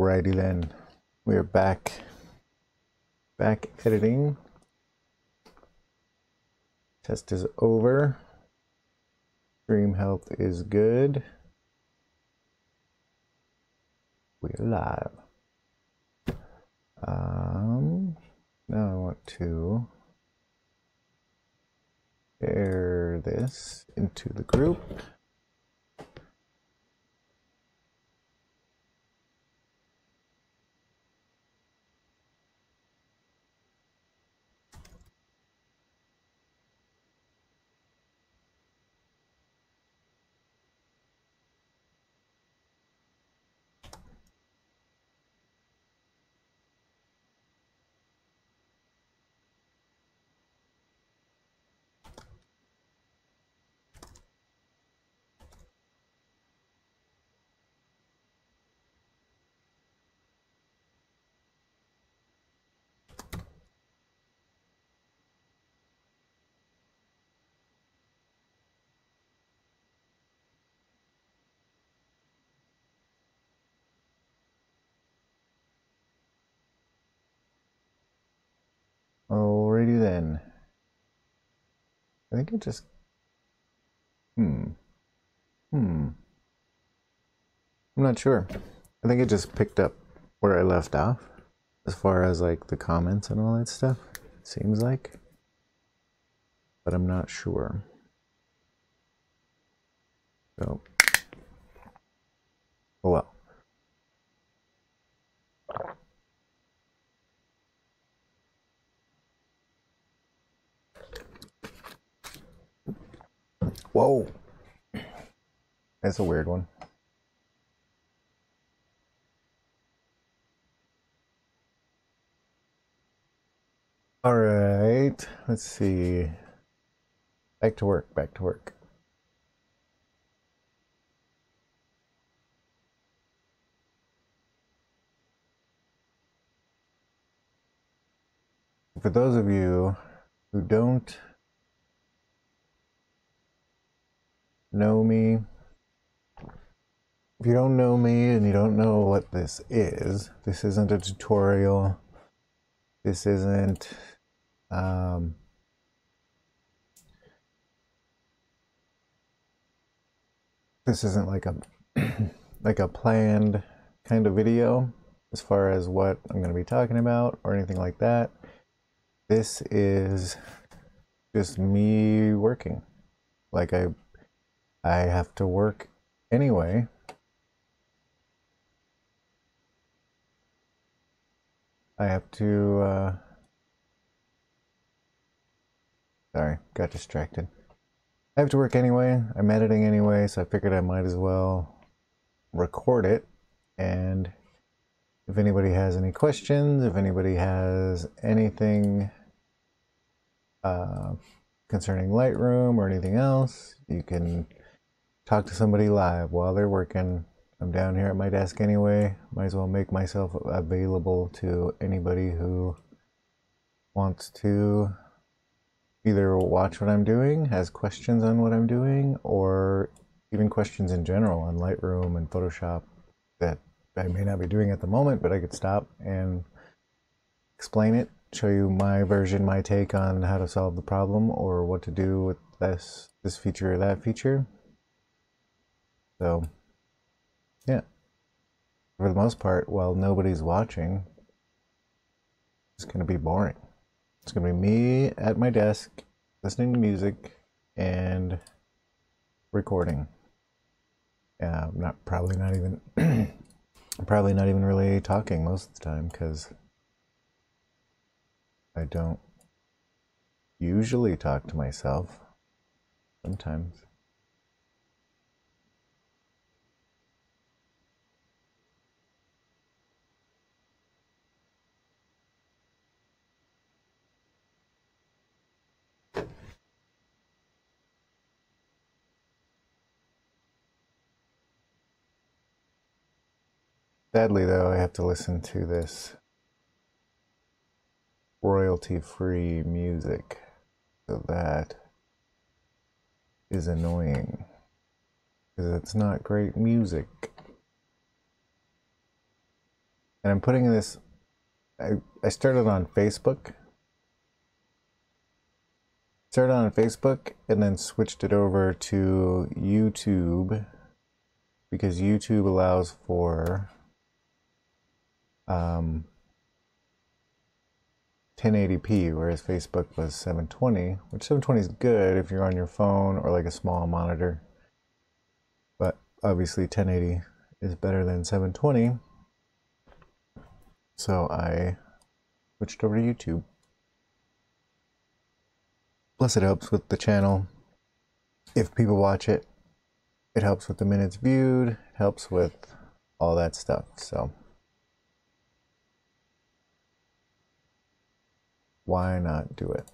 Alrighty then, we are back editing. Test is over. Stream health is good. We're live. Now I want to share this into the group. Alrighty then. I think it just I'm not sure. I think it just picked up where I left off as far as like the comments and all that stuff. It seems like. But I'm not sure. So oh well. Whoa. That's a weird one. All right, let's see. Back to work, back to work. For those of you who don't know me, if you don't know me and you don't know what this isn't a tutorial. This isn't like a like a planned kind of video as far as what I'm going to be talking about or anything like that. This is just me working. Like I have to work anyway. I have to sorry, got distracted. I have to work anyway. I'm editing anyway, so I figured I might as well record it. And if anybody has any questions, if anybody has anything concerning Lightroom or anything else, you can talk to somebody live while they're working. I'm down here at my desk anyway. Might as well make myself available to anybody who wants to either watch what I'm doing, has questions on what I'm doing, or even questions in general on Lightroom and Photoshop that I may not be doing at the moment, but I could stop and explain it, show you my version, my take on how to solve the problem or what to do with this feature or that feature. So yeah, for the most part, while nobody's watching, it's going to be boring. It's going to be me at my desk listening to music and recording. Probably not even really talking most of the time, because I don't usually talk to myself. Sometimes. Sadly, though, I have to listen to this royalty-free music, so that is annoying, because it's not great music. And I'm putting this, I started on Facebook. Started on Facebook and then switched it over to YouTube because YouTube allows for 1080p, whereas Facebook was 720, which 720 is good if you're on your phone or like a small monitor. But obviously 1080 is better than 720. So I switched over to YouTube. Plus it helps with the channel. If people watch it, it helps with the minutes viewed, it helps with all that stuff. So why not do it?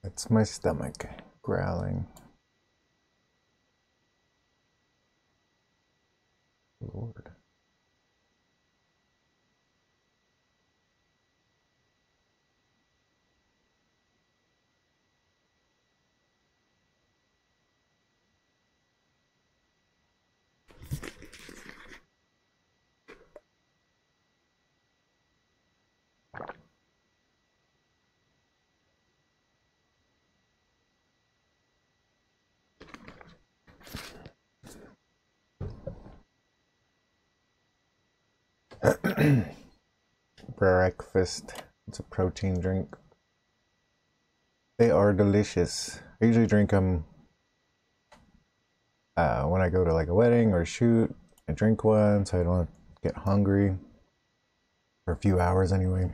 It's my stomach growling. Lord. Breakfast. It's a protein drink. They are delicious. I usually drink them when I go to like a wedding or a shoot. I drink one so I don't get hungry for a few hours anyway.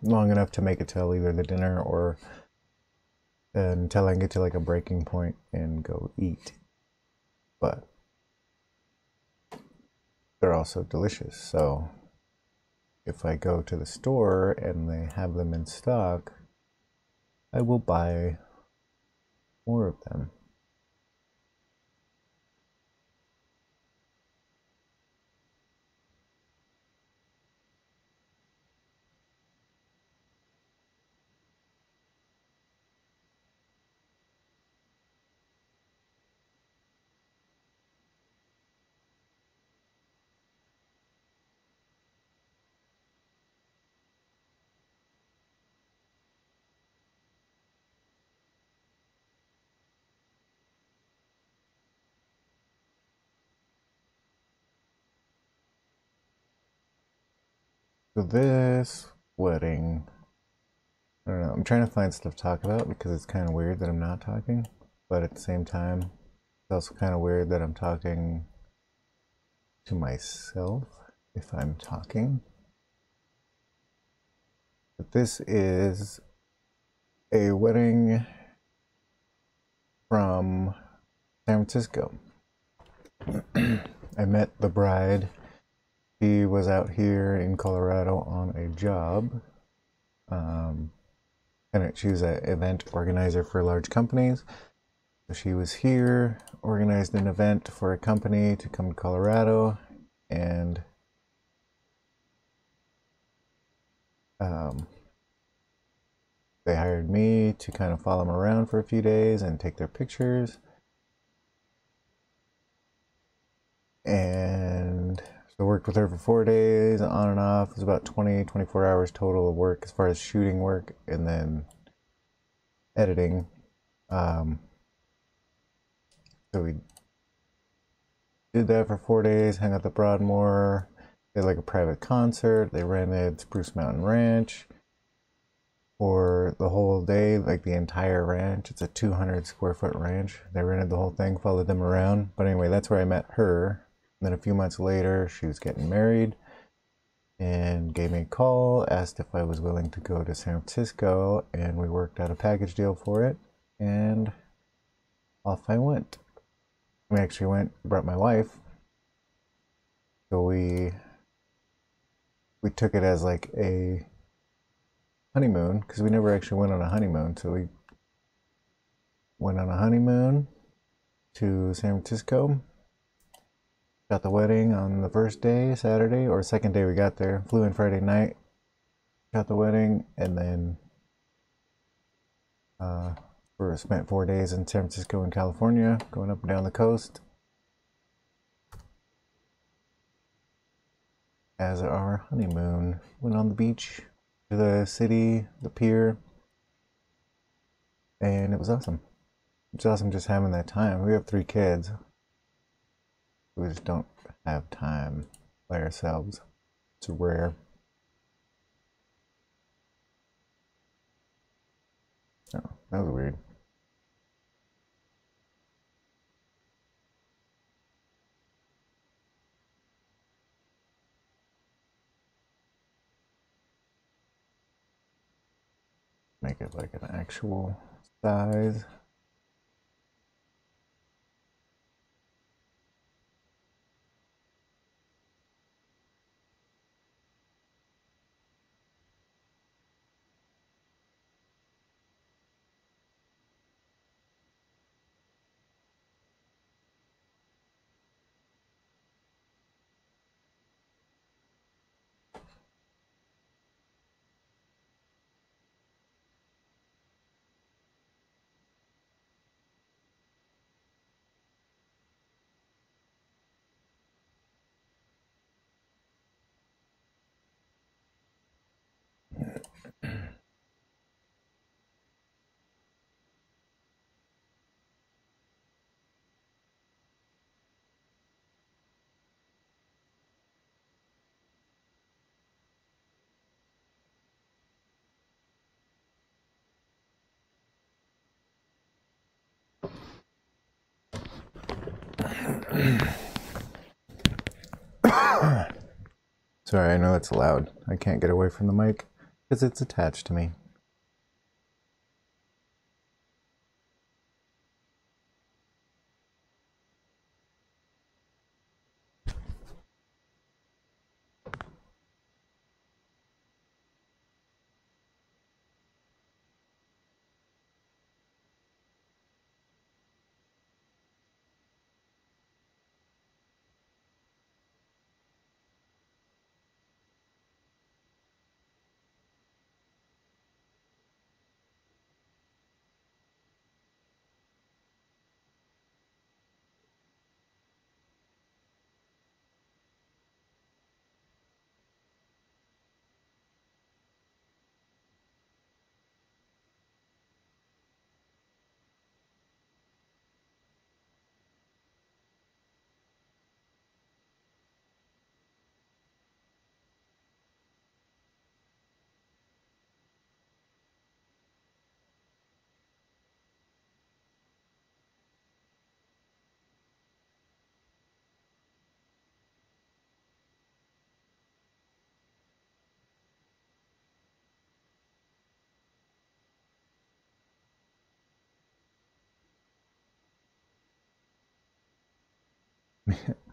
Long enough to make it till either the dinner or until I get to like a breaking point and go eat. But they're also delicious. So if I go to the store and they have them in stock, I will buy more of them. So this wedding, I don't know, I'm trying to find stuff to talk about because it's kind of weird that I'm not talking, but at the same time, it's also kind of weird that I'm talking to myself if I'm talking. But this is a wedding from San Francisco. I met the bride. She was out here in Colorado on a job. And she was an event organizer for large companies. So she was here, organized an event for a company to come to Colorado, and they hired me to kind of follow them around for a few days and take their pictures. And so I worked with her for 4 days, on and off. It was about 24 hours total of work as far as shooting work and then editing. So we did that for 4 days, hung out the Broadmoor, did like a private concert. They rented Spruce Mountain Ranch for the whole day, like the entire ranch. It's a 200 square foot ranch. They rented the whole thing, followed them around. But anyway, that's where I met her. And then a few months later, she was getting married and gave me a call, asked if I was willing to go to San Francisco, and we worked out a package deal for it, and off I went. We actually brought my wife. So we took it as like a honeymoon because we never actually went on a honeymoon. So we went on a honeymoon to San Francisco. Got the wedding on the first day, Saturday, or second day we got there. Flew in Friday night. Got the wedding, and then we spent 4 days in San Francisco and California, going up and down the coast as our honeymoon. Went on the beach to the city, the pier, and it was awesome. It's awesome just having that time. We have 3 kids. We just don't have time by ourselves. It's rare. Oh, that was weird. Make it like an actual size. Sorry, I know it's loud. I can't get away from the mic because it's attached to me.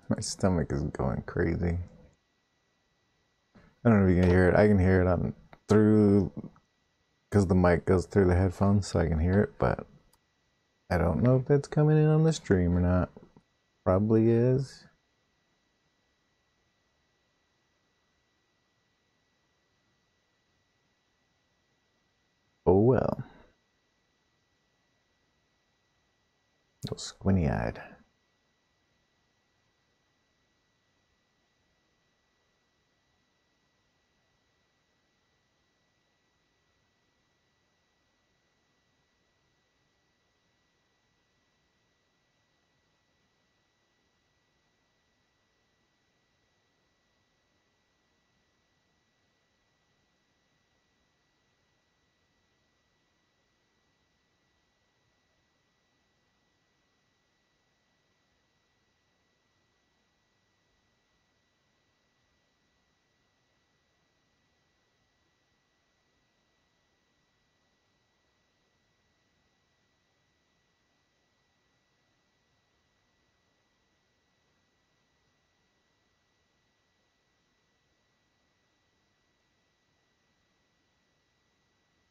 My stomach is going crazy. I don't know if you can hear it. I can hear it on through because the mic goes through the headphones, so I can hear it, but I don't know if that's coming in on the stream or not. Probably is. Oh well. Little squinty eyed.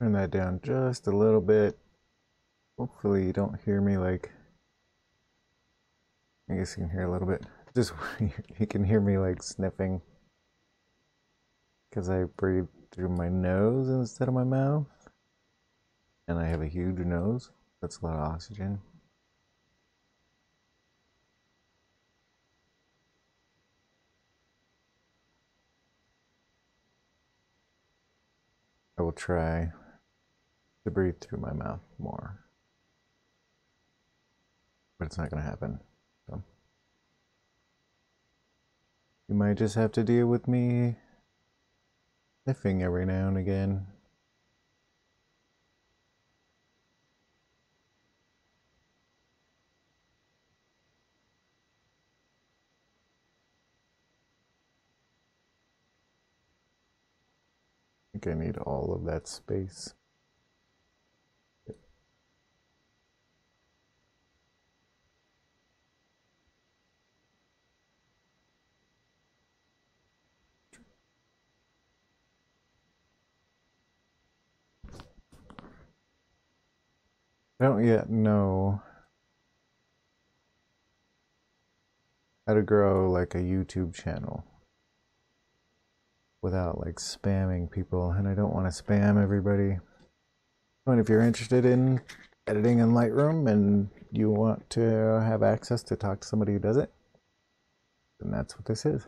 Turn that down just a little bit. Hopefully you don't hear me like, I guess you can hear a little bit. Just you can hear me like sniffing because I breathe through my nose instead of my mouth. And I have a huge nose. That's a lot of oxygen. I will try to breathe through my mouth more, but it's not going to happen. So you might just have to deal with me sniffing every now and again. I think I need all of that space. I don't yet know how to grow like a YouTube channel without like spamming people, and I don't want to spam everybody. And if you're interested in editing in Lightroom and you want to have access to talk to somebody who does it, then that's what this is.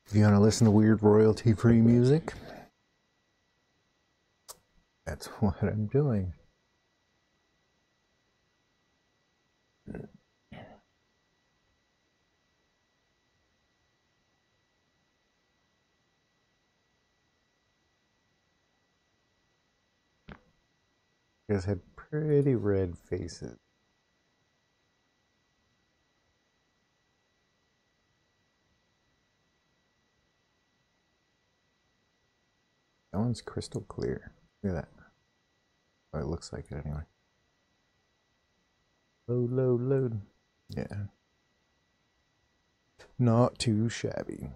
If you want to listen to weird royalty-free music, that's what I'm doing. You guys had pretty red faces. That one's crystal clear. Look at that. Oh, it looks like it anyway. Load, load, load. Yeah. Not too shabby.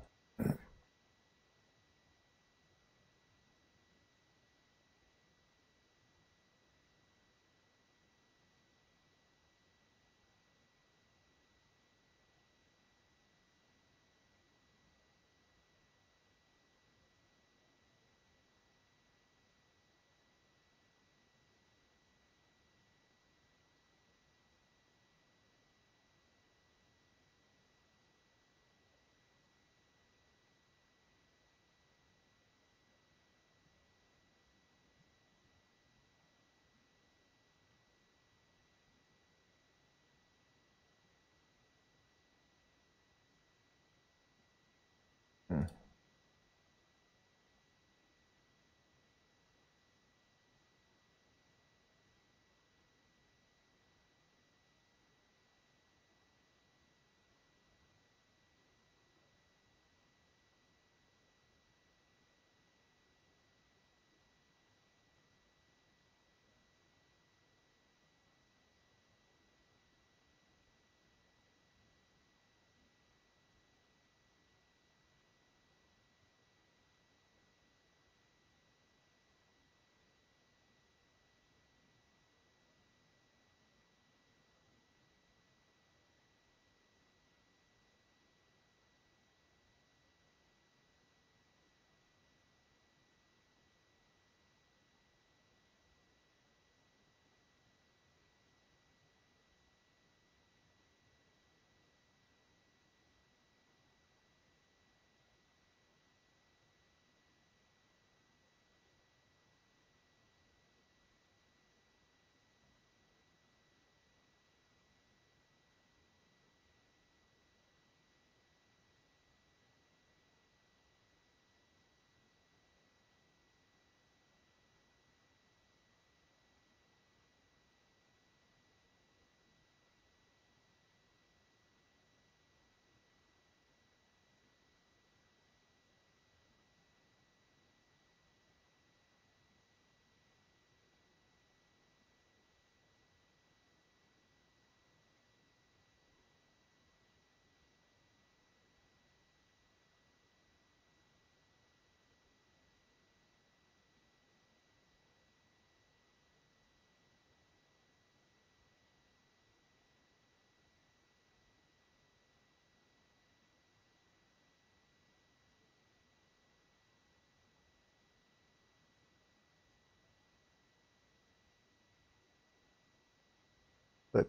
but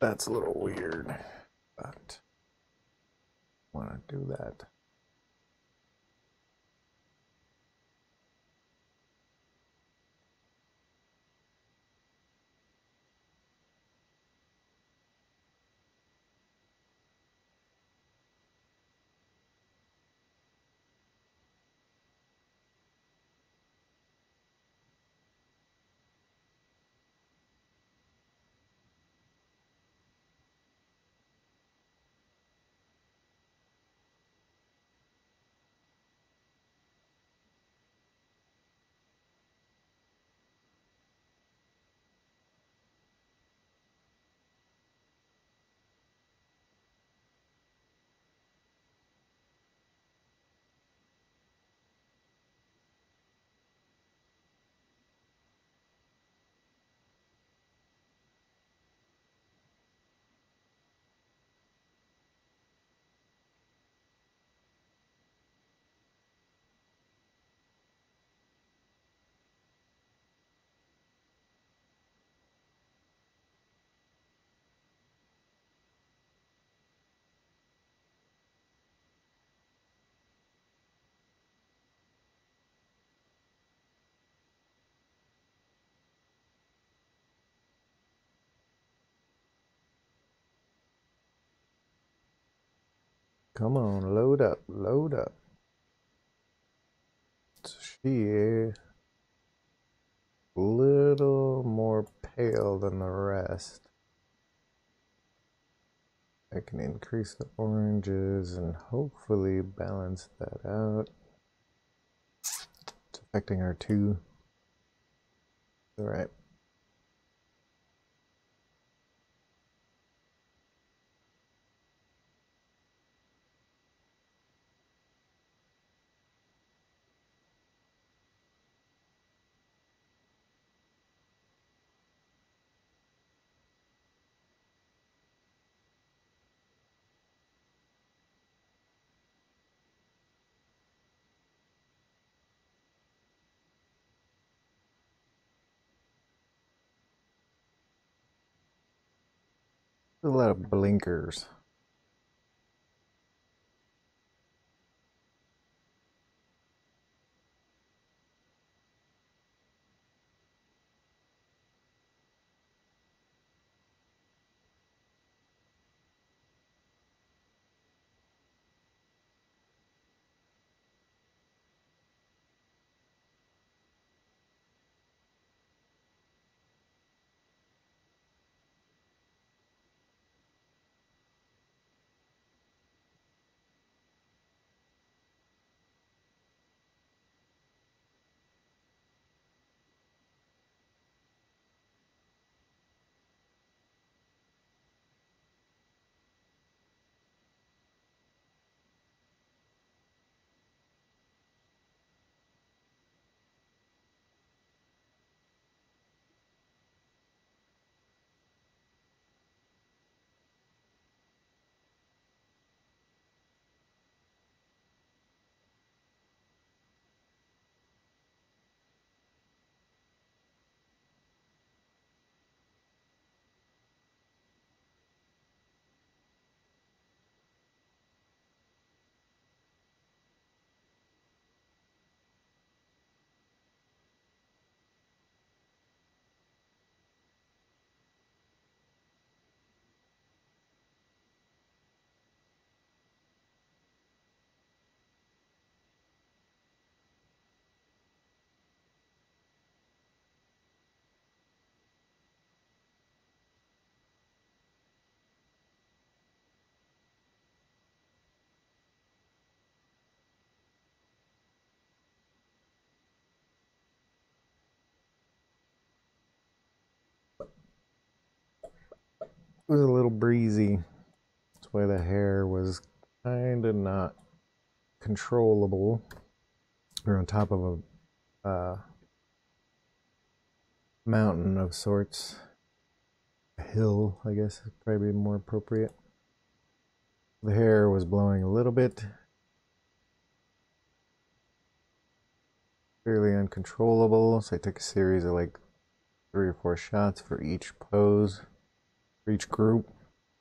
that's a little weird. But I want to do that. Come on, load up, load up. She a little more pale than the rest. I can increase the oranges and hopefully balance that out. It's affecting her too. All right. A lot of blinkers. It was a little breezy. That's why the hair was kind of not controllable. We're on top of a mountain of sorts. A hill, I guess, would probably be more appropriate. The hair was blowing a little bit. Fairly uncontrollable, so I took a series of like 3 or 4 shots for each pose. for each group.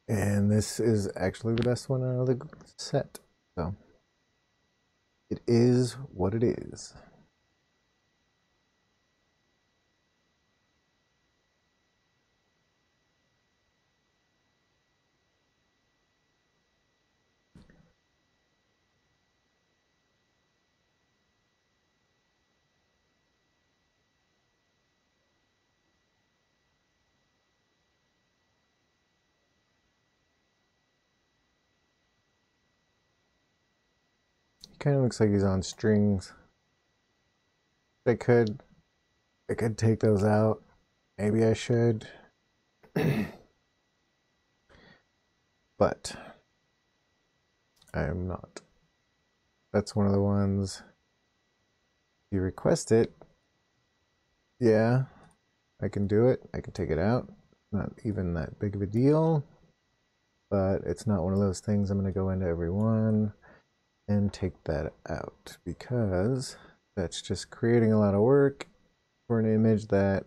And this is actually the best one out of the set. So it is what it is. Kind of looks like he's on strings. I could take those out. Maybe I should. But I am not. That's one of the ones you request it. Yeah, I can do it. I can take it out. Not even that big of a deal. But it's not one of those things I'm going to go into every one and take that out, because that's just creating a lot of work for an image that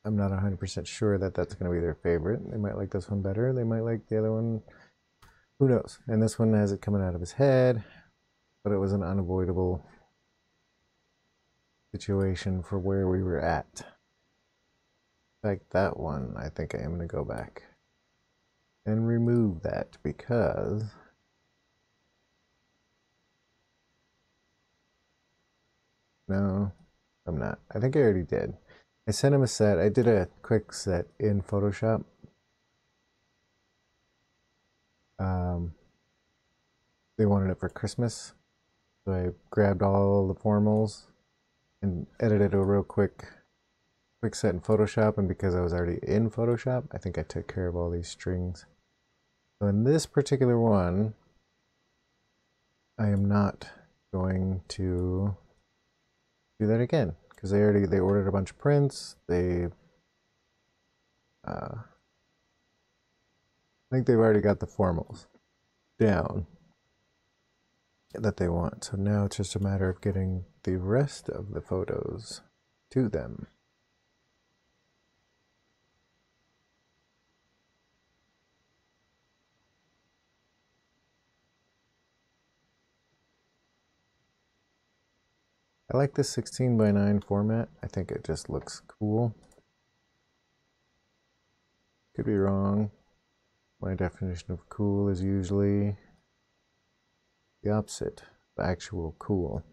I'm not 100% sure that that's going to be their favorite. They might like this one better. They might like the other one. Who knows? And this one has it coming out of his head, but it was an unavoidable situation for where we were at. Like that one, I think I am going to go back and remove that, because no, I'm not. I think I already did. I sent him a set. I did a quick set in Photoshop. Um, they wanted it for Christmas, so I grabbed all the formals and edited a real quick set in Photoshop. And because I was already in Photoshop, I think I took care of all these strings. So in this particular one, I am not going to do that again, because they ordered a bunch of prints. I think they've already got the formals down that they want. So now it's just a matter of getting the rest of the photos to them. I like this 16:9 format. I think it just looks cool. Could be wrong. My definition of cool is usually the opposite of actual cool.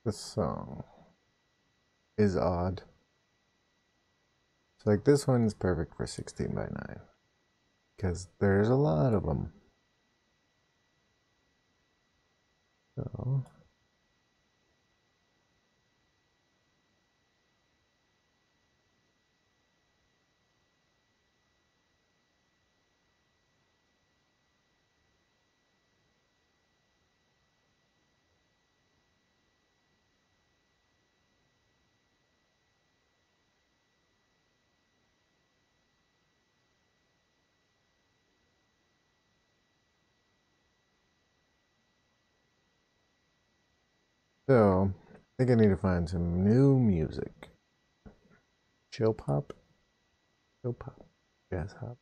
This song is odd. So like this one is perfect for 16:9 because there's a lot of them. So I think I need to find some new music. Chill pop? Chill pop. Jazz hop.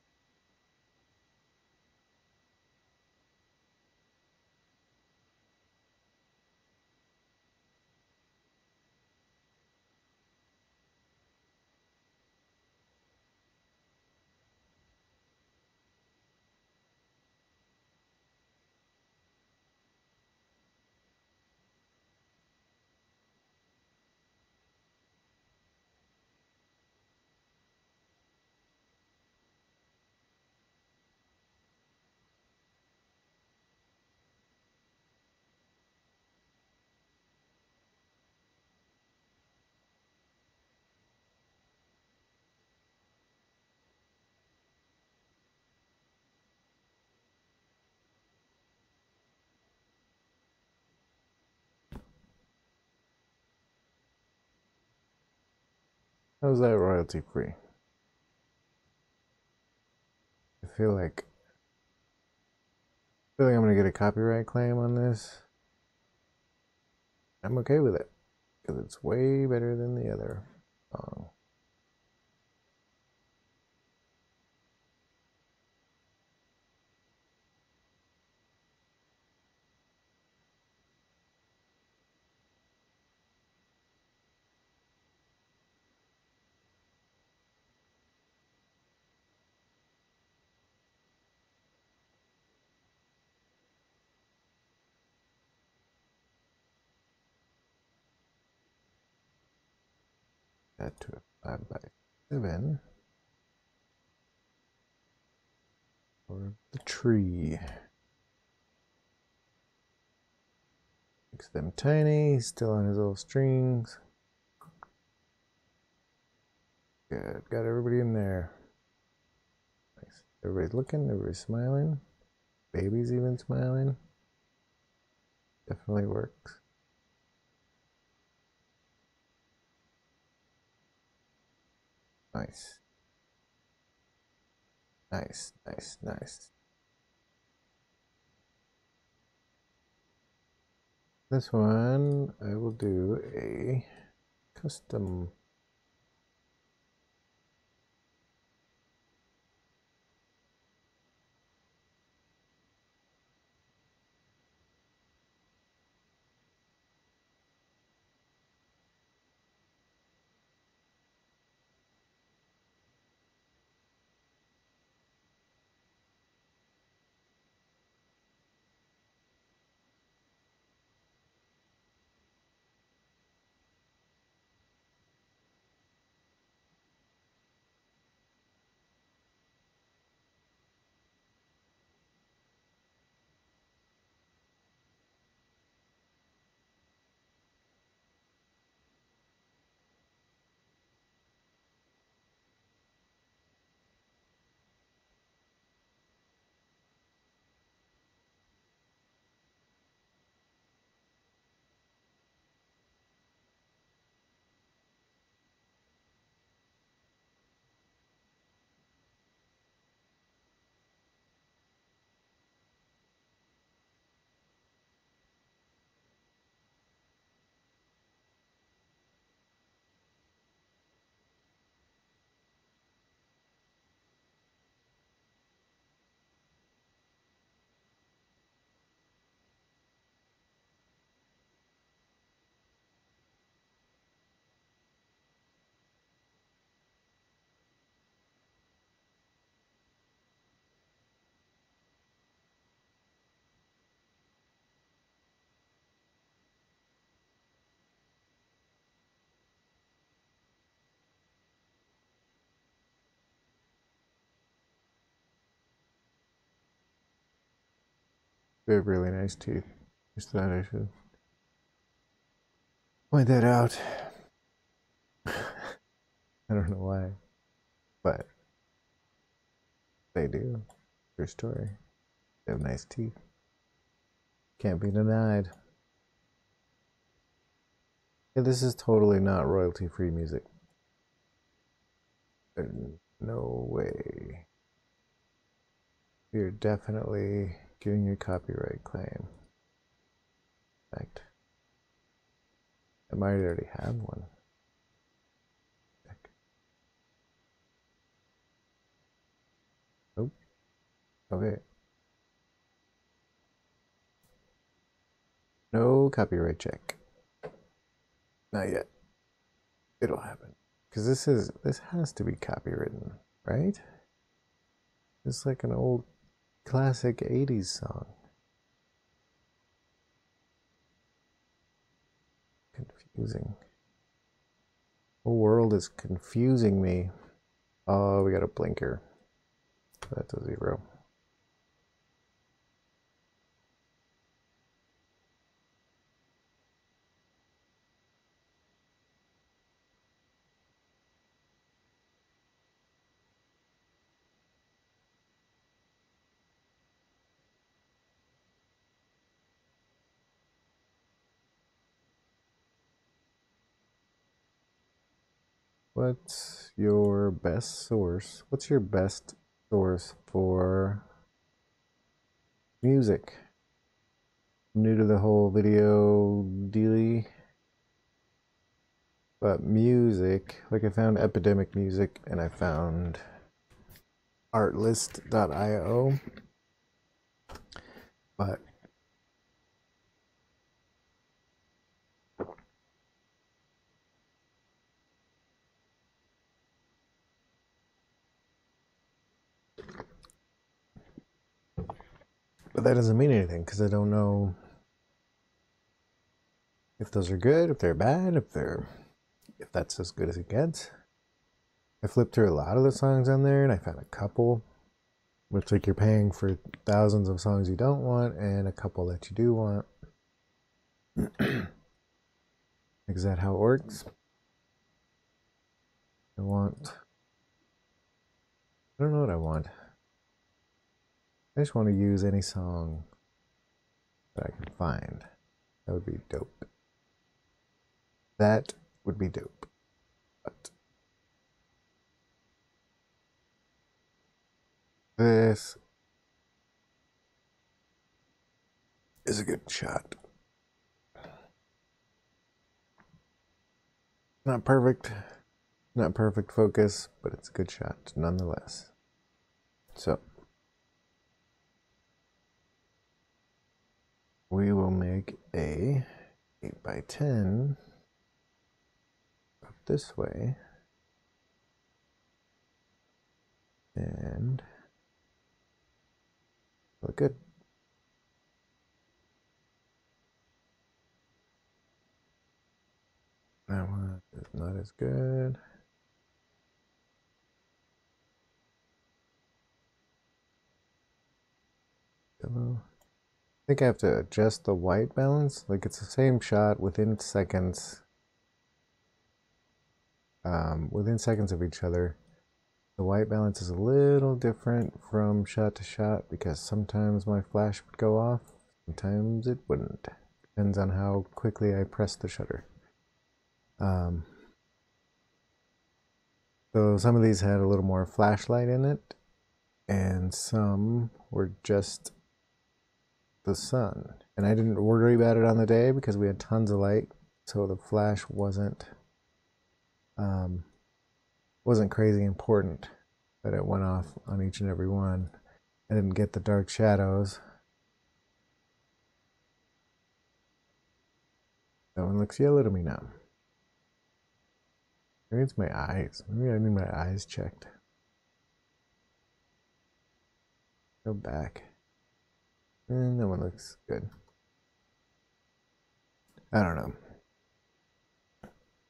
How's that royalty free? I feel like I'm gonna get a copyright claim on this. I'm okay with it because it's way better than the other song. That to a 5x7 for the tree. Makes them tiny, still on his little strings. Good, got everybody in there. Nice. Everybody's looking, everybody's smiling. Baby's even smiling. Definitely works. Nice. Nice, nice, nice. This one, I will do a custom. They have really nice teeth. Just thought I should point that out. I don't know why, but they do. True story. They have nice teeth. Can't be denied. Yeah, this is totally not royalty free music. There's no way. You're definitely getting your copyright claim. In fact, I might already have one. Nope. Okay. No copyright check. Not yet. It'll happen. Because this has to be copywritten, right? It's like an old classic 80s song. Confusing. The world is confusing me. Oh, we got a blinker. That's a 0. What's your best source? What's your best source for music? I'm new to the whole video dealy, but music, like I found Epidemic Music and I found artlist.io, but that doesn't mean anything because I don't know if those are good, if they're bad, if that's as good as it gets. I flipped through a lot of the songs on there and I found a couple. Looks like you're paying for thousands of songs you don't want and a couple that you do want. Is that how it works? I don't know what I want. I just want to use any song that I can find. That would be dope. That would be dope. But this is a good shot. Not perfect. Not perfect focus, but it's a good shot nonetheless. So we will make a 8x10 up this way and look good. That one is not as good. I think I have to adjust the white balance. Like it's the same shot within seconds. Within seconds of each other. The white balance is a little different from shot to shot because sometimes my flash would go off, sometimes it wouldn't. Depends on how quickly I press the shutter. So some of these had a little more flashlight in it, and some were just the sun. And I didn't worry about it on the day because we had tons of light, so the flash wasn't crazy important that it went off on each and every one. I didn't get the dark shadows. That one looks yellow to me now. Maybe it's my eyes. Maybe I need my eyes checked. Go back. And that one looks good. I don't know.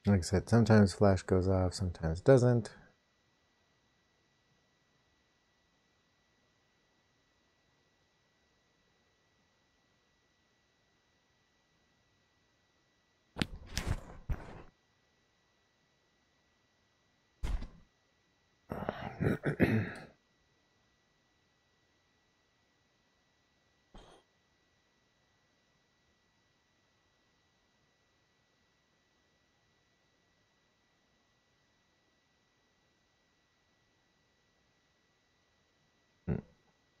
Like I said, sometimes flash goes off, sometimes doesn't.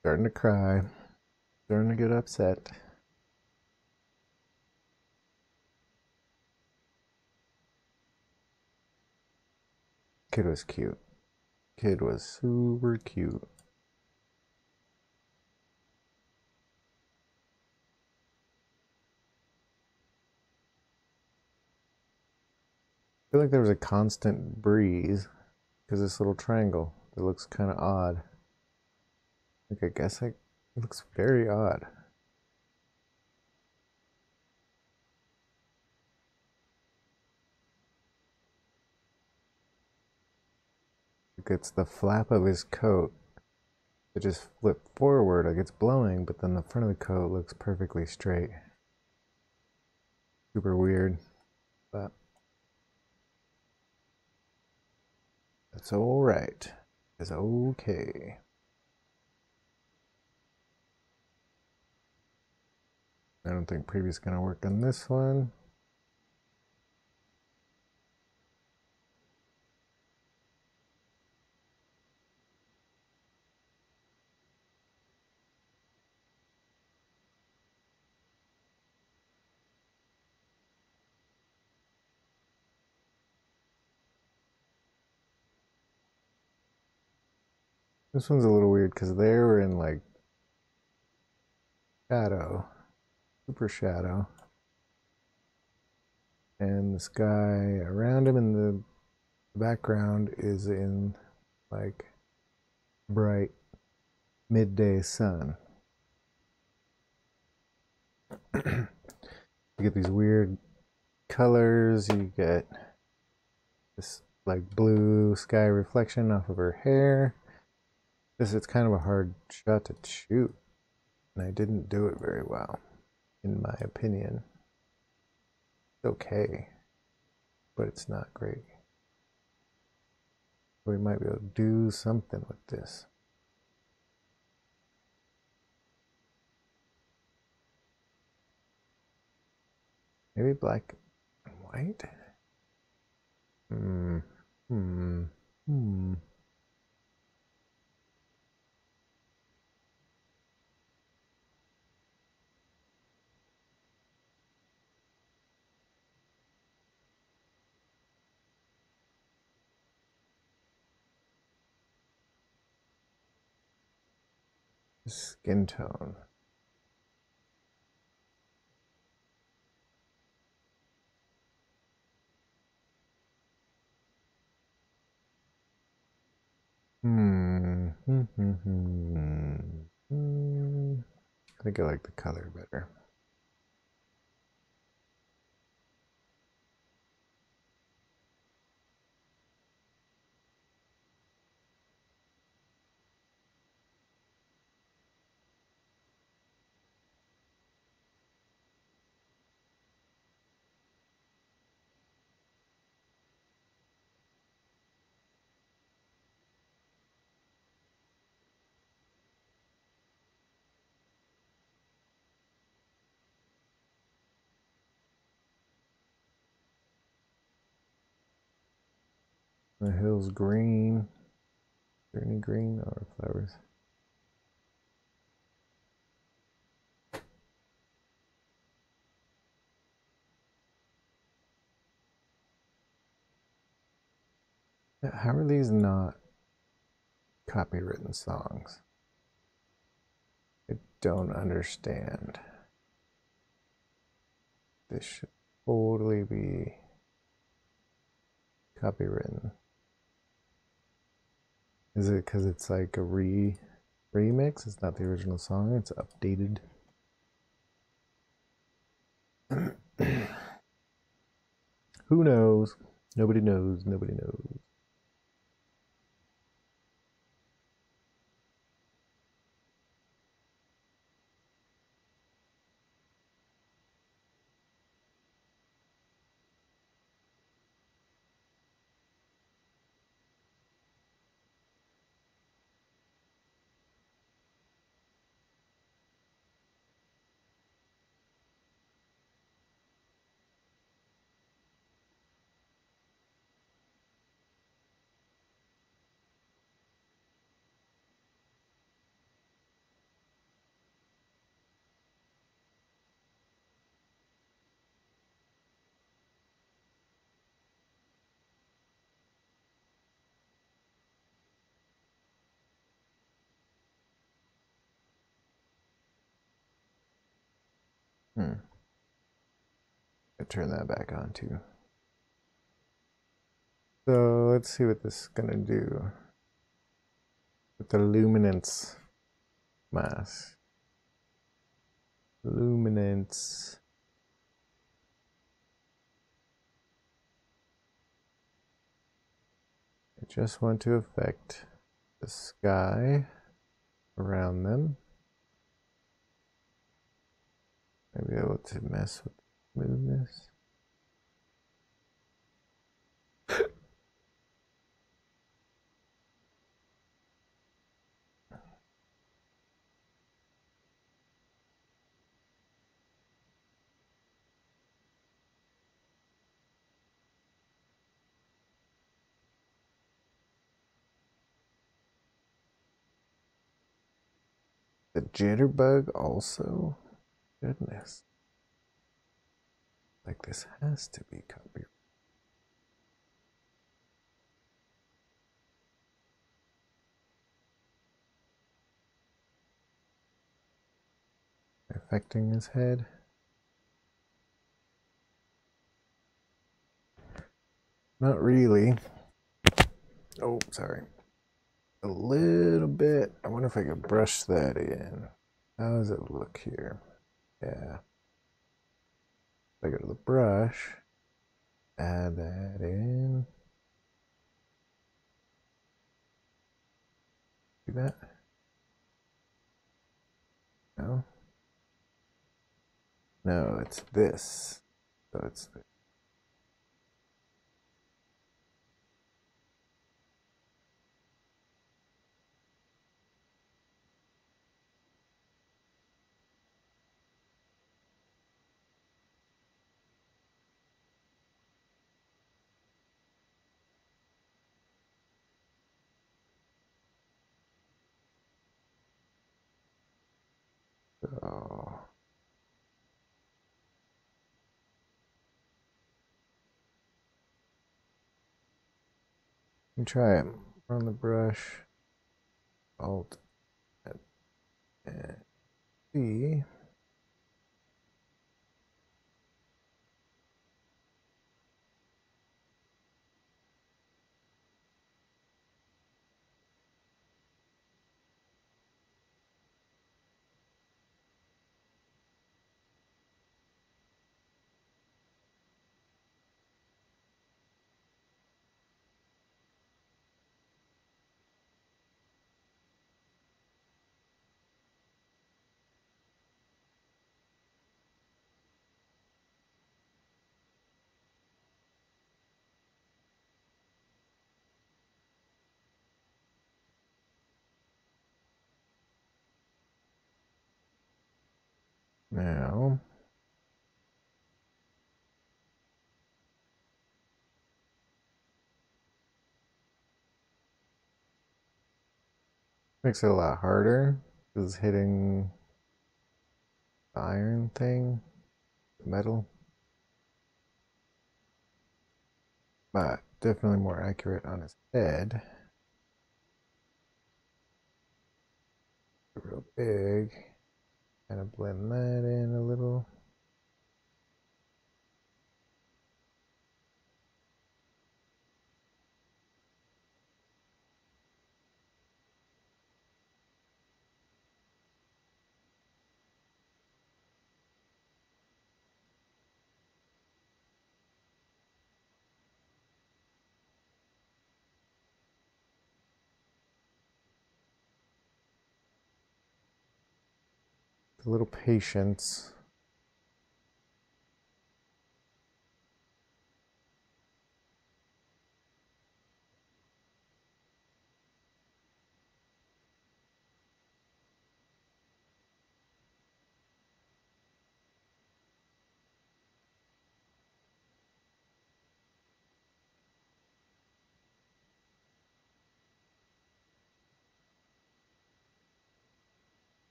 Starting to cry. Starting to get upset. Kid was cute. Kid was super cute. I feel like there was a constant breeze because this little triangle. It looks kind of odd. Like I guess it looks very odd. Like it's the flap of his coat. It just flipped forward like it's blowing, but then the front of the coat looks perfectly straight. Super weird, but that's all right. It's okay. I don't think preview's gonna work on this one. This one's a little weird because they were in like shadow, super shadow. And the sky around him in the background is in like bright midday sun. You get these weird colors. You get this like blue sky reflection off of her hair. It's kind of a hard shot to shoot, and I didn't do it very well, in my opinion. It's okay, but it's not great. We might be able to do something with this. Maybe black and white? Hmm. Hmm. Hmm. Skin tone. Hmm. Hmm. Hmm. Hmm. Hmm. I think I like the color better. The hill's green. Is there any green or flowers? How are these not copywritten songs? I don't understand. This should totally be copywritten. Is it because it's like a remix? It's not the original song, it's updated. Who knows? Nobody knows. Nobody knows. Hmm. I turn that back on too. So let's see what this is gonna do with the luminance mask. Luminance. I just want to affect the sky around them. I'll be able to mess with smoothness. The jitterbug also? Goodness. Like this has to be copyrighted. affecting his head? Not really. Oh, sorry. A little bit. I wonder if I could brush that in. How does it look here? Yeah. If I go to the brush, add that in. See that? No? No, it's this. So it's this. So you try it. Run the brush, Alt, and C. Now, makes it a lot harder because hitting the iron thing, the metal, but definitely more accurate on his head. Real big. Kind of blend that in a little. A little patience.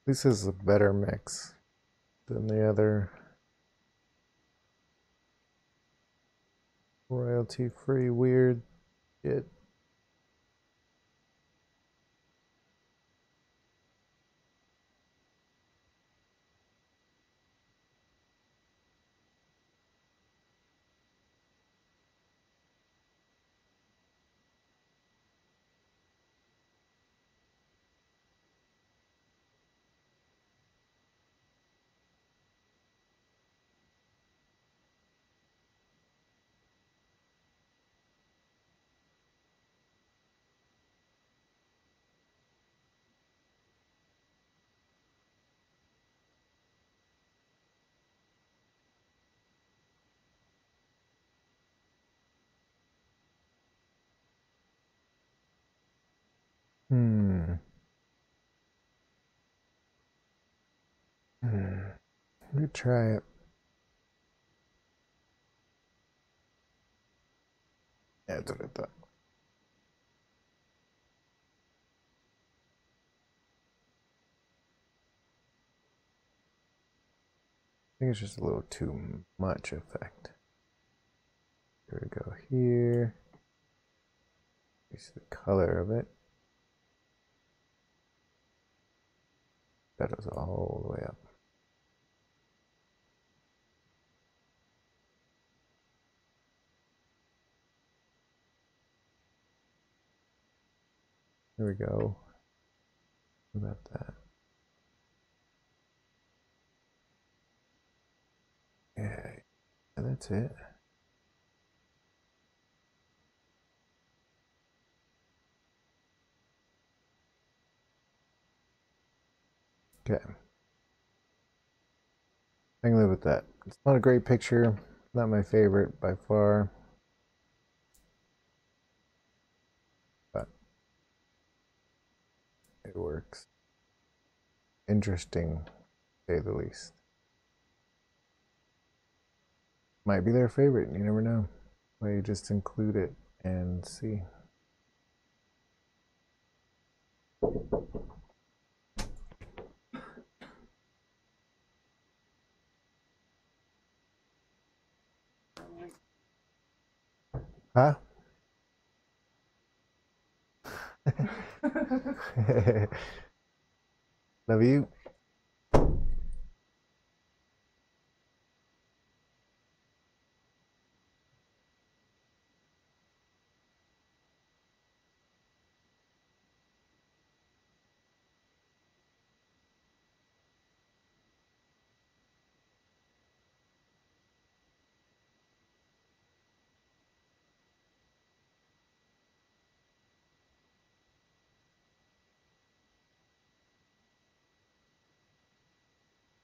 This is a better mix than the other royalty-free weird shit. Hmm. Let me try it. Yeah, that's what I thought. think it's just a little too much effect. Here we go here. You see the color of it. That is all the way up. There we go. How about that? Yeah, that's it. Okay. I can live with that. It's not a great picture. Not my favorite by far. But it works. Interesting, to say the least. Might be their favorite, you never know. Why you just include it and see. Huh? Love you.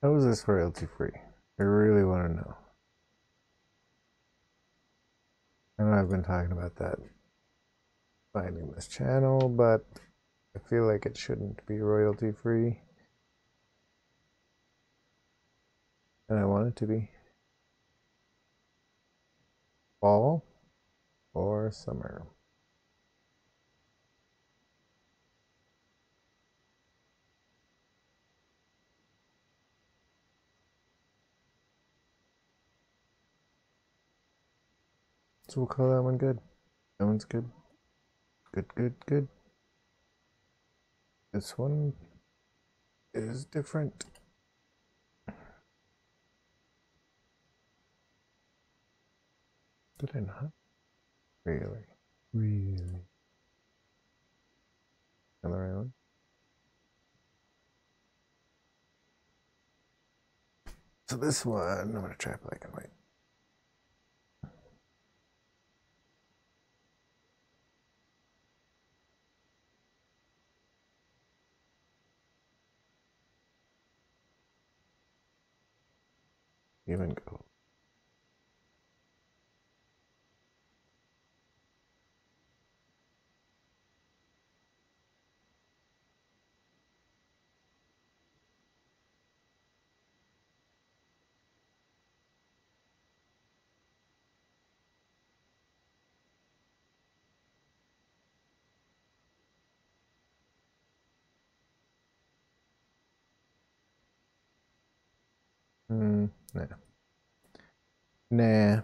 How is this royalty free? I really want to know. I know I've been talking about that finding this channel, but I feel like it shouldn't be royalty free. And I want it to be. Fall or summer. So we'll call that one good. That one's good. Good, good, good. This one is different. Did I not? Really? Really? Another one? So this one, I'm gonna try black and white. Even go. Nah. Nah.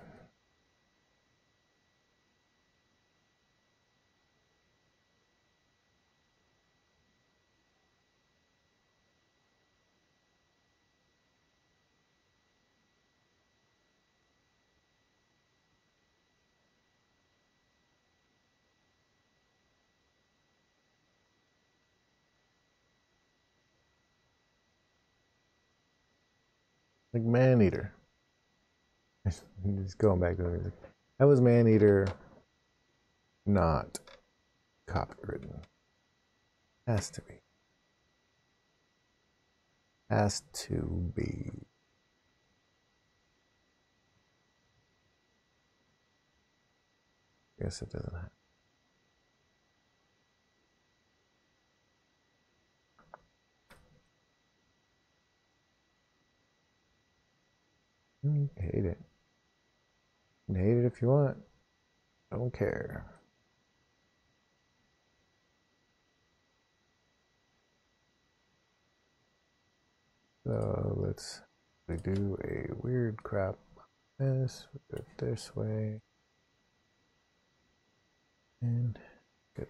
Like Man Eater. Just going back to the music. That was Man Eater not copywritten. Has to be. Has to be. I guess it doesn't have. Hate it. Hate it if you want. Don't care. So let's We do a weird crop like this. We do it this way. And good.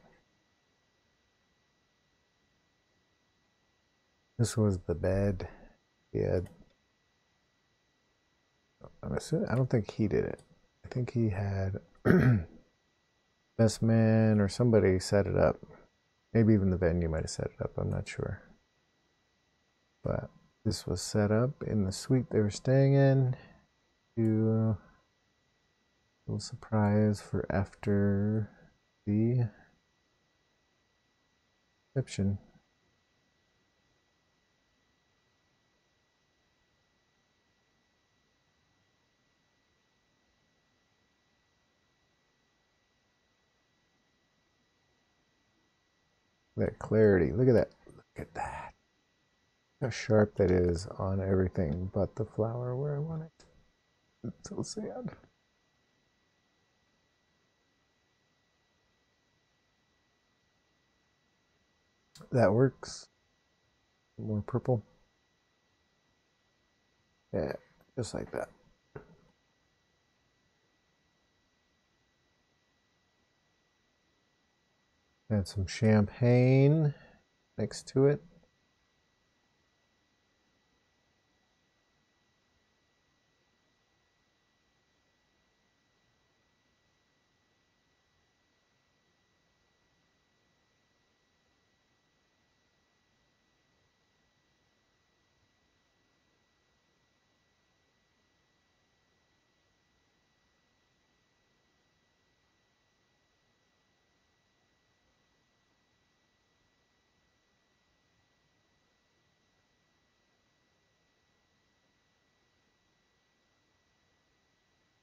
This was the bed. He had, I'm assuming, I don't think he did it. I think he had best man or somebody set it up. Maybe even the venue might have set it up. I'm not sure. But this was set up in the suite they were staying in. To a little surprise for after the reception. That clarity. Look at that. Look at that. How sharp that is on everything but the flower where I want it. It's so sad. That works. More purple. Yeah, just like that. Add some champagne next to it.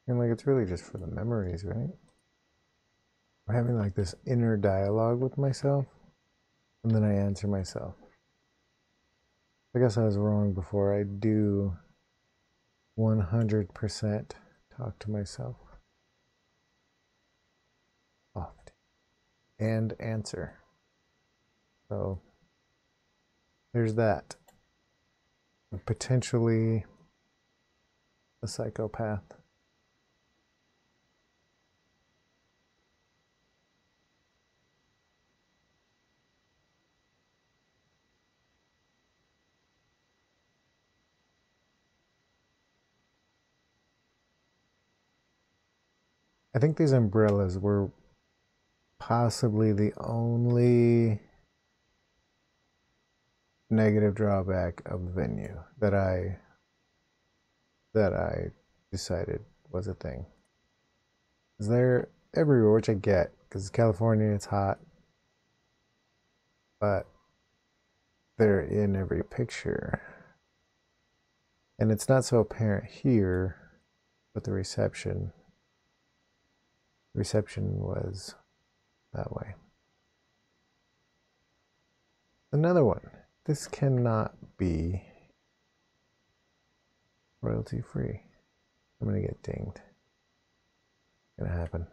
And like it's really just for the memories, right? I'm having like this inner dialogue with myself, and then I answer myself. I guess I was wrong before. I do 100% talk to myself often and answer. So there's that. Potentially a psychopath. I think these umbrellas were possibly the only negative drawback of the venue that I decided was a thing. Is they're everywhere, which I get because California, it's hot, but they're in every picture, and it's not so apparent here. But the reception was that way. Another one. This cannot be royalty free. I'm gonna get dinged. It's gonna happen.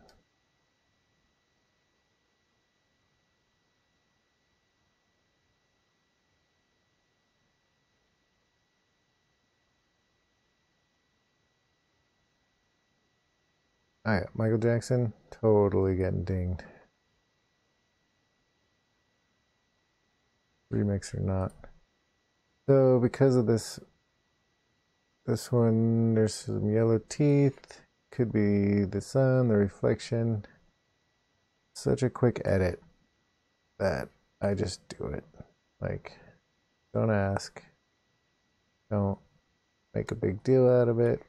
All right, Michael Jackson, totally getting dinged. Remix or not. So because of this one, there's some yellow teeth. Could be the sun, the reflection. Such a quick edit that I just do it. Like, don't ask. Don't make a big deal out of it.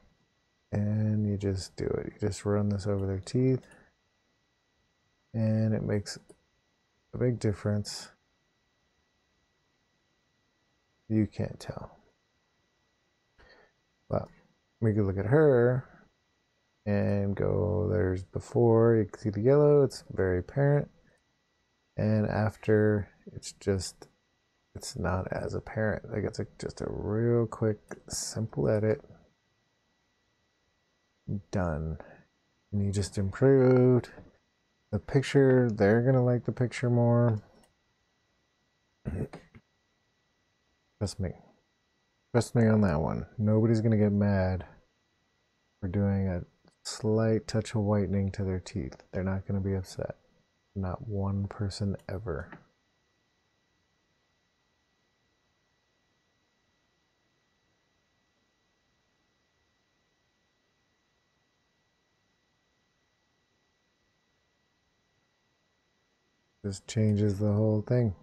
And you just do it. You just run this over their teeth. And it makes a big difference. You can't tell. But we could look at her and go, there's before, you can see the yellow, it's very apparent. And after, it's not as apparent. Like it's just a real quick, simple edit. Done. And you just improved the picture. They're gonna like the picture more. Trust me. Trust me on that one. Nobody's gonna get mad for doing a slight touch of whitening to their teeth. They're not gonna be upset. Not one person ever. Just changes the whole thing.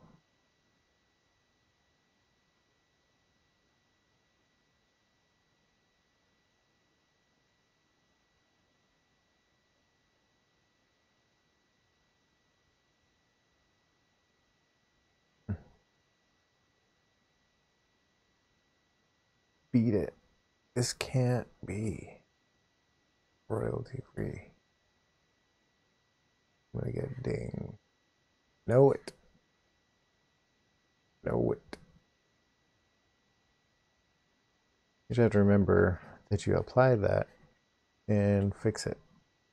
Beat it. This can't be royalty free. I'm gonna get ding. Know it. Know it. You just have to remember that you apply that and fix it,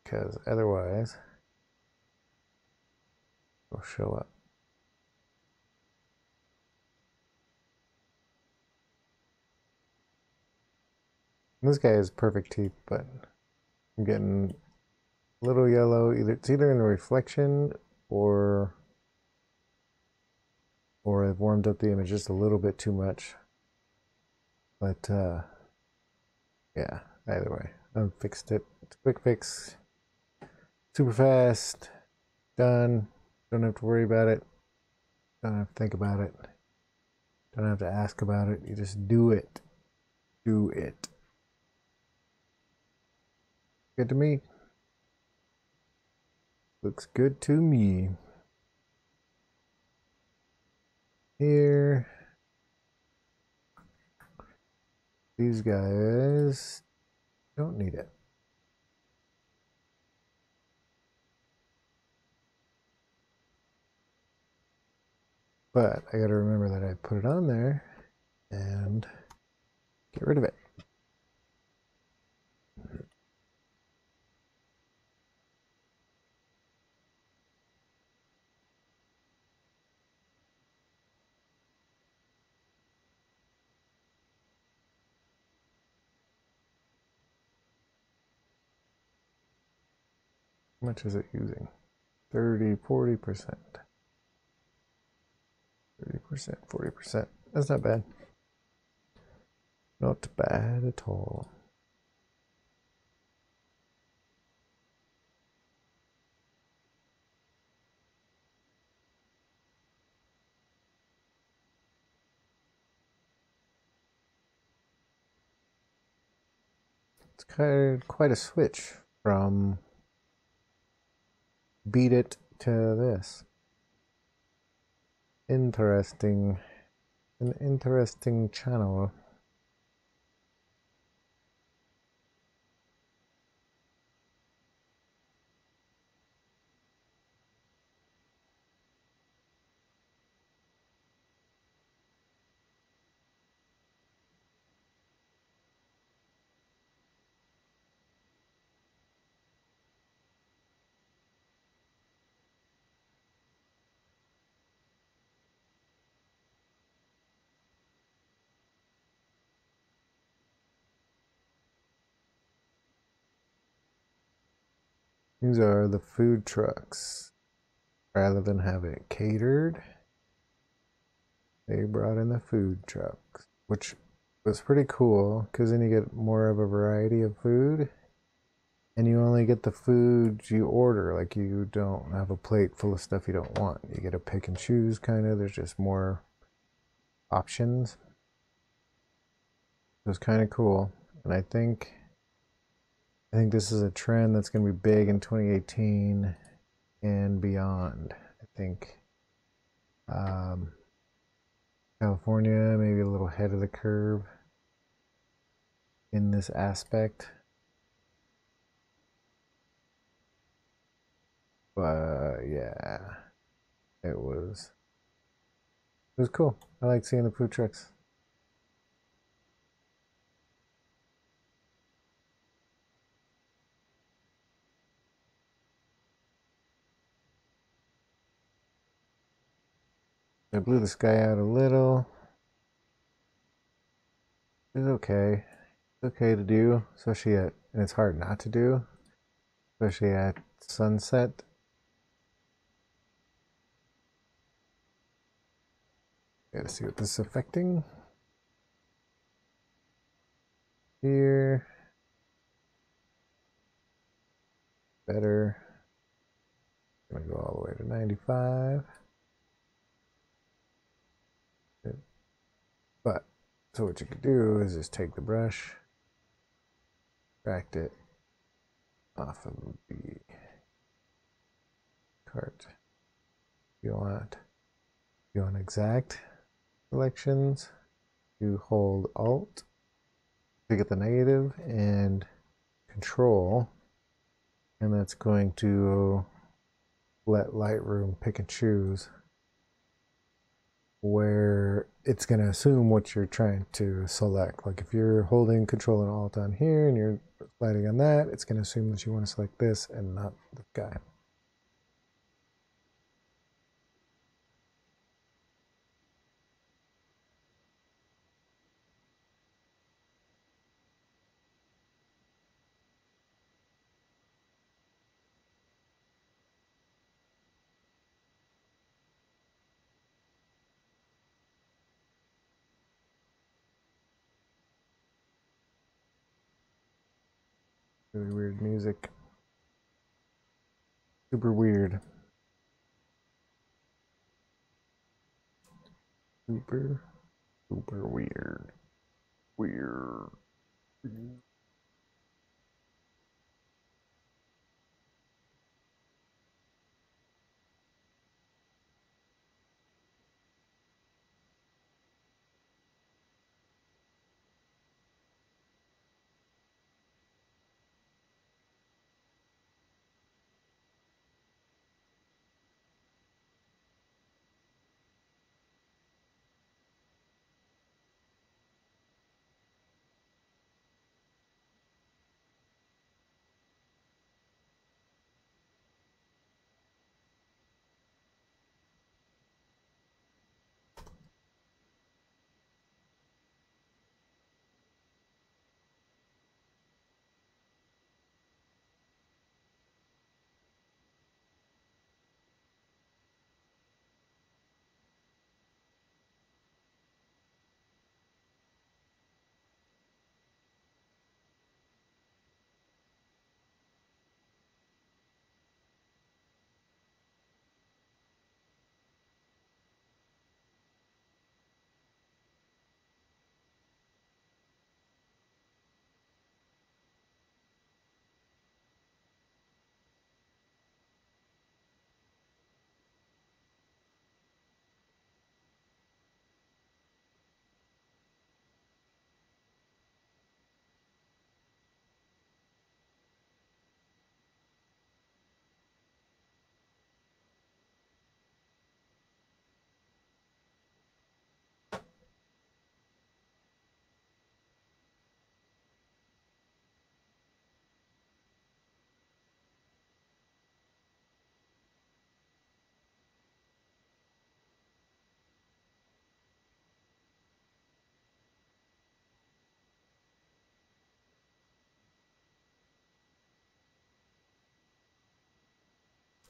because otherwise it'll show up. This guy has perfect teeth, but I'm getting a little yellow. It's either in the reflection or I've warmed up the image just a little bit too much. But yeah, either way, I fixed it. It's a quick fix, super fast, done. Don't have to worry about it. Don't have to think about it. Don't have to ask about it. You just do it. Do it. Good to me. Looks good to me. Here. These guys don't need it. But I gotta remember that I put it on there and get rid of it. How much is it using? 30, 40%. 30%, 40%. That's not bad. Not bad at all. It's quite a switch from Beat It to this. Interesting. An interesting channel. These are the food trucks. Rather than have it catered, they brought in the food trucks, which was pretty cool because then you get more of a variety of food and you only get the food you order. Like, you don't have a plate full of stuff you don't want. You get to pick and choose, kind of. There's just more options. It was kind of cool. And I think this is a trend that's going to be big in 2018 and beyond. I think California maybe a little ahead of the curve in this aspect. But yeah, it was cool. I like seeing the food trucks. I blew the sky out a little. is okay. It's okay to do, especially at, and it's hard not to do, especially at sunset. Gotta see what this is affecting. Here. Better. I'm gonna go all the way to 95. But, so what you could do is just take the brush, extract it off of the cart. You want exact selections, you hold Alt to get the negative and Control, and that's going to let Lightroom pick and choose where it's going to assume what you're trying to select. Like if you're holding Control and Alt on here and you're sliding on that, it's going to assume that you want to select this and not the guy. Really weird music. Super weird. Super, super weird. Weird.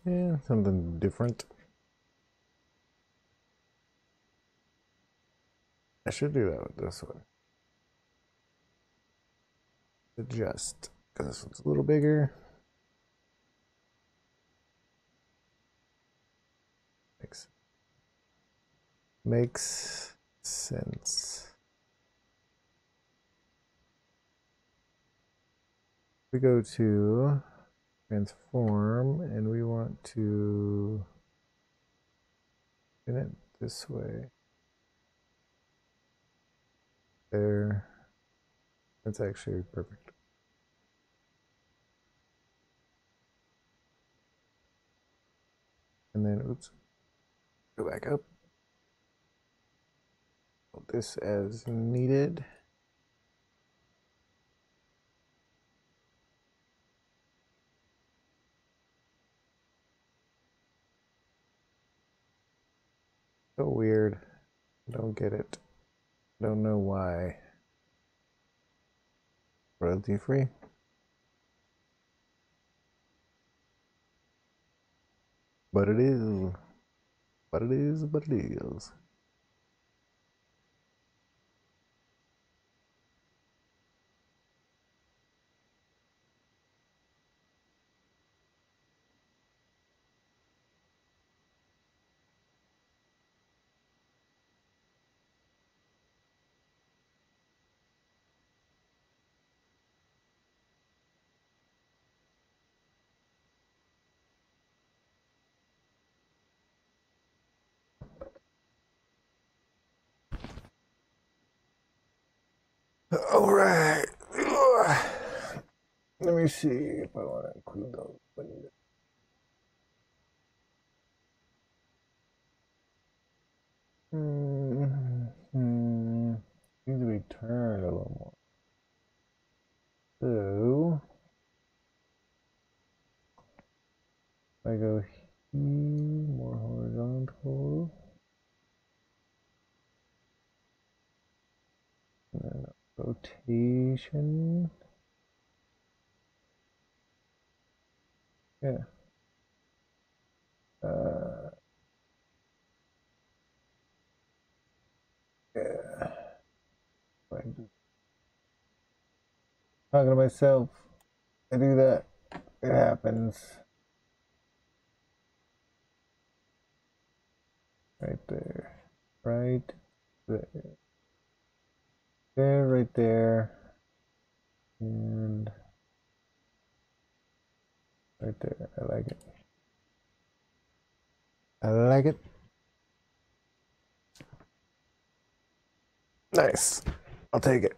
Yeah, something different. I should do that with this one. Adjust, because this one's a little bigger. Makes sense. We go to transform and we want to spin it this way. There. That's actually perfect. And then, oops, go back up. Hold this as needed. So weird. Don't get it. Don't know why. royalty free. But it is. But it is. But it is. All right. Let me see if I want to include those. Needs to be turned a little more. So if I go here, more horizontal, and then rotation. Yeah. Uh, yeah. Talking to myself. I do that. It happens. Right there. Right there. There, right there. And right there. I like it. I like it. Nice. I'll take it.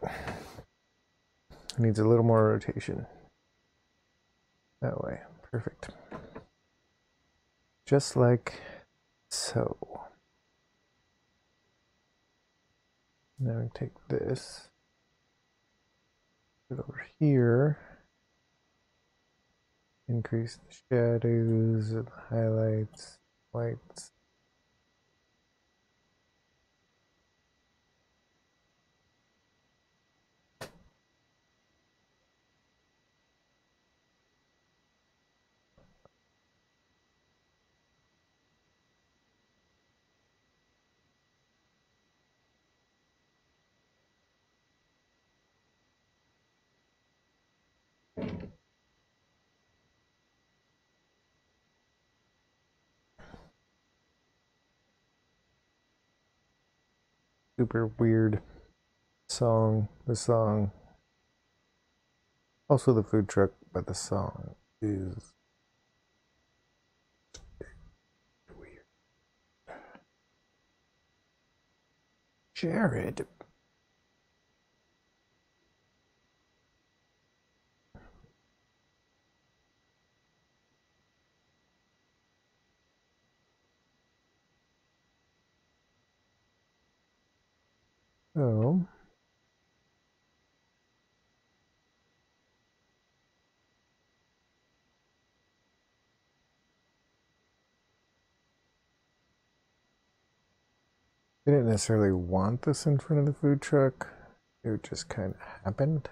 Needs a little more rotation. That way. Perfect. Just like so. Now we take this, put it over here, increase the shadows, and highlights, whites. Super weird song. The song, also the food truck, but the song is weird. Jared. Oh, I didn't necessarily want this in front of the food truck. It just kind of happened.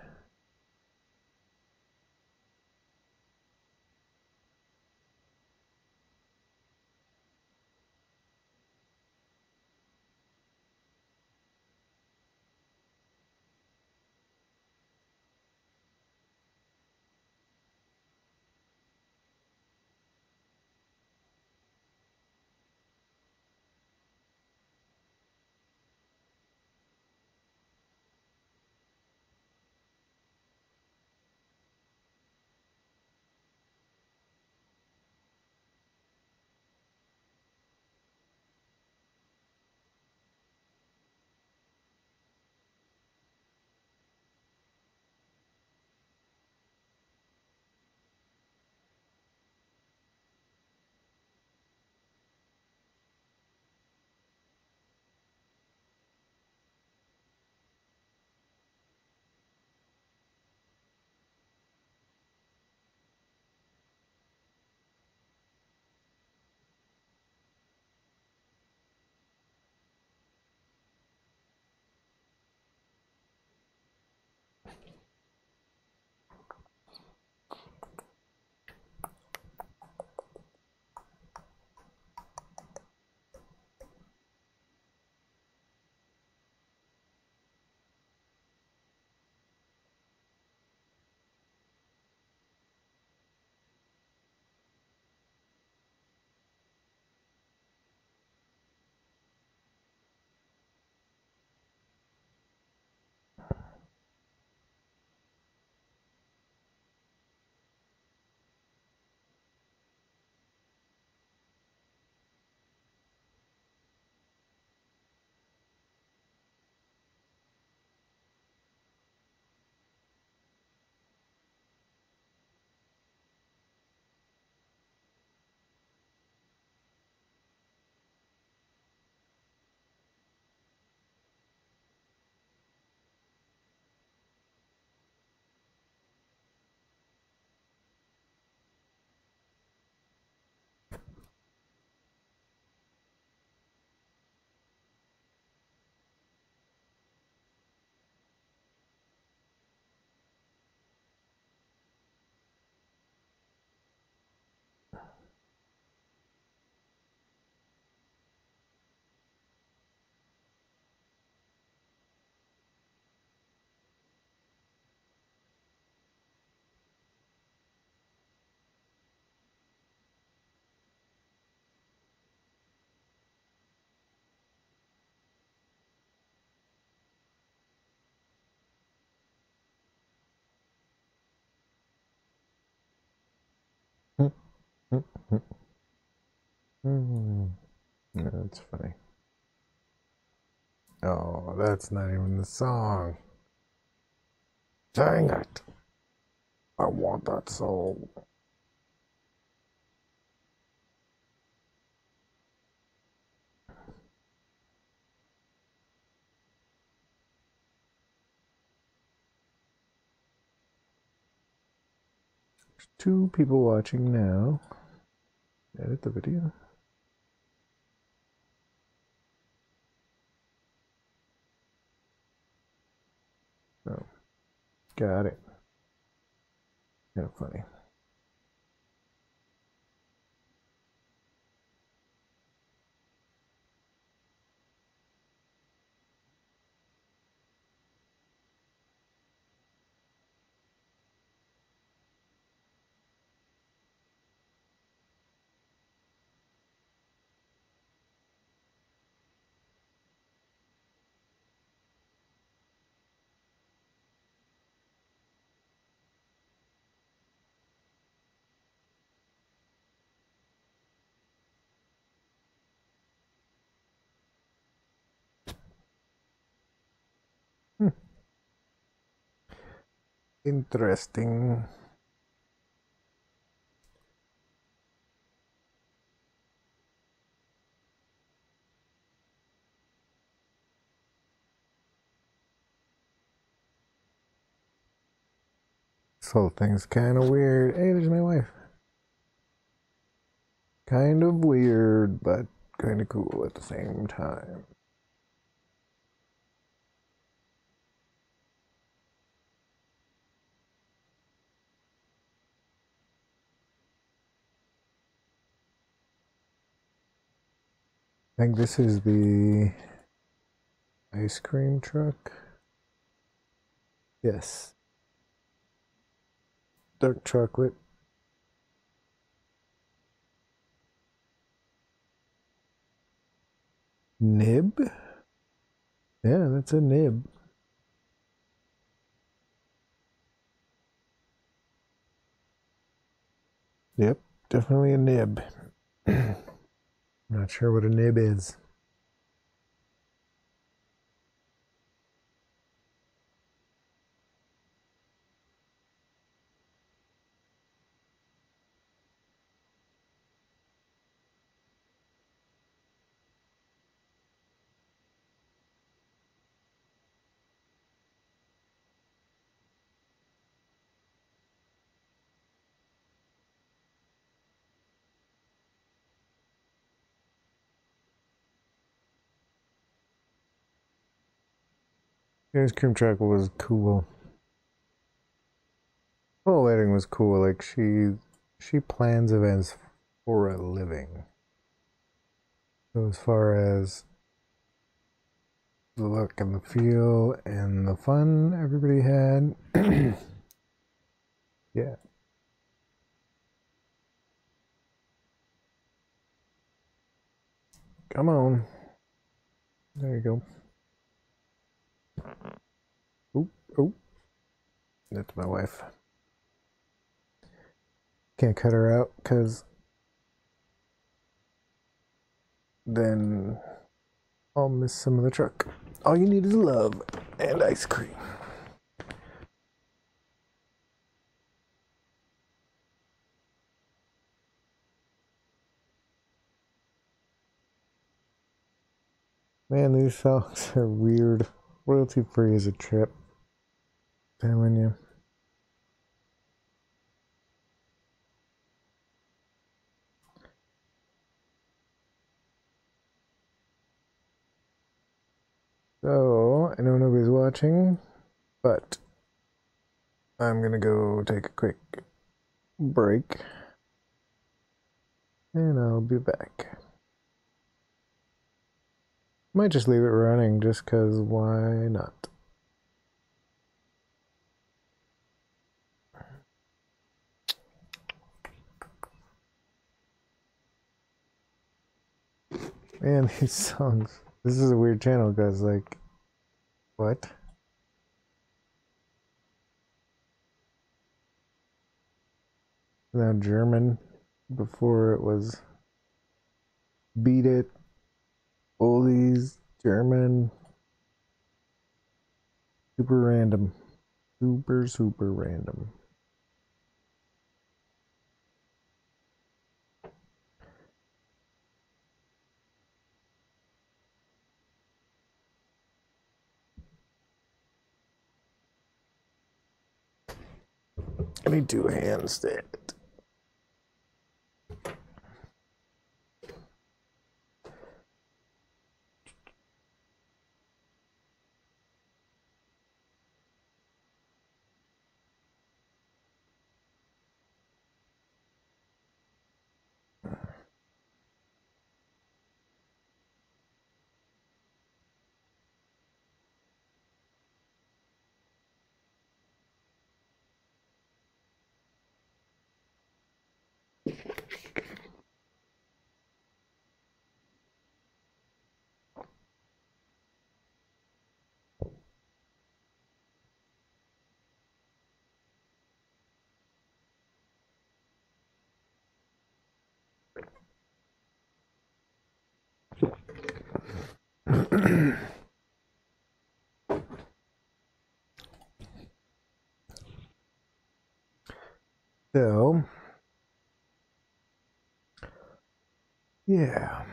That's funny. Oh, that's not even the song. Dang it. I want that song. There's 2 people watching now. Edit the video. Oh, got it. Kind of funny. Hmm. Interesting. This whole thing's kind of weird. Hey, there's my wife. Kind of weird, but kind of cool at the same time. I think this is the ice cream truck. Yes. Dark chocolate. Nib? Yeah, that's a nib. Yep, definitely a nib. Not sure what a nib is. The ice cream truck was cool. Well, wedding was cool. Like she plans events for a living. So as far as the look and the feel and the fun everybody had, yeah. Come on. There you go. Oop, oop. That's my wife. Can't cut her out because then I'll miss some of the truck. All you need is love and ice cream. Man, these songs are weird. Royalty free is a trip. Telling you. So, I know nobody's watching, but I'm gonna go take a quick break and I'll be back. Might just leave it running just because why not? Man, these songs. This is a weird channel, guys. Like, what? Now German. before it was Beat It, Oldies, German, super random. Super random. I need two handstand. So, yeah.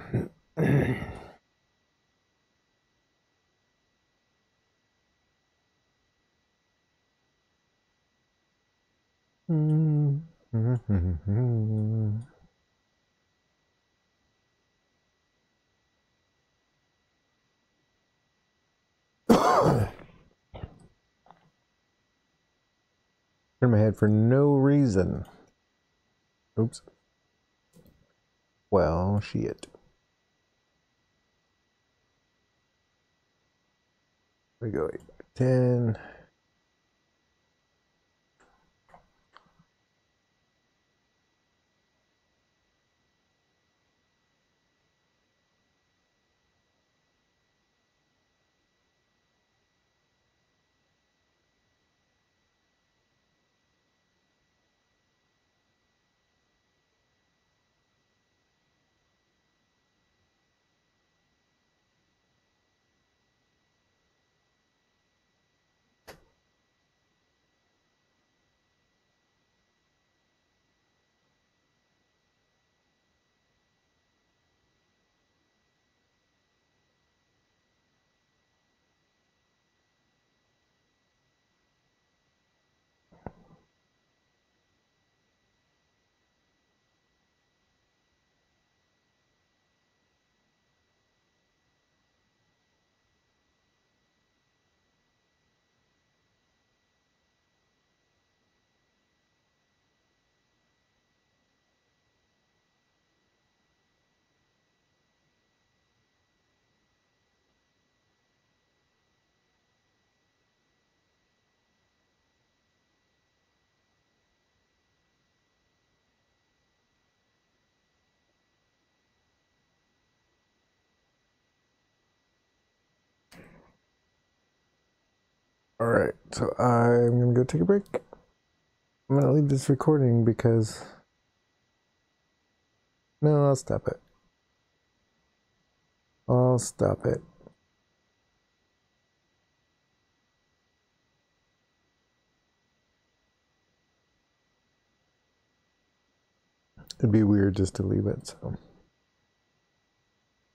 Turn my head for no reason. Oops. Well, shit. We go 10. All right, so I'm gonna go take a break. I'm gonna leave this recording because no, I'll stop it. I'll stop it. It'd be weird just to leave it, so.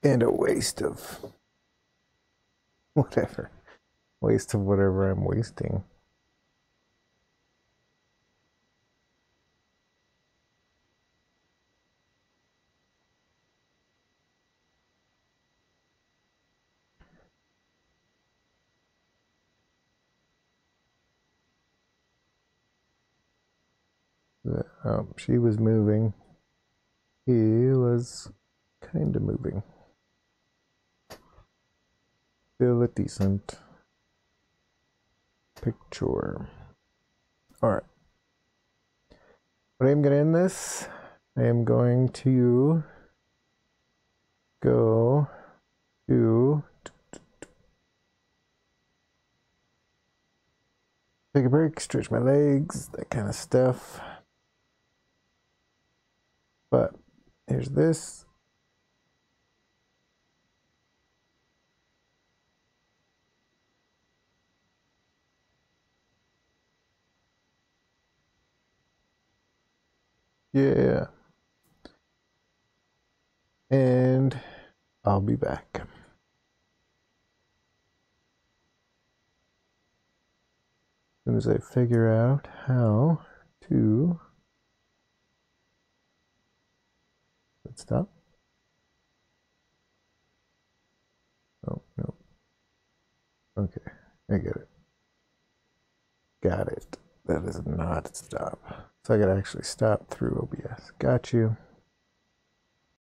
And a waste of whatever. Waste of whatever I'm wasting. She was moving. He was kind of moving. Still a decent picture. All right. But I'm going to end this. I am going to go to take a break, stretch my legs, that kind of stuff. But here's this. Yeah. And I'll be back. As soon as I figure out how to... Let's stop. Oh, no. Okay, I get it. Got it. That is not stop. So I gotta actually stop through OBS. Got you.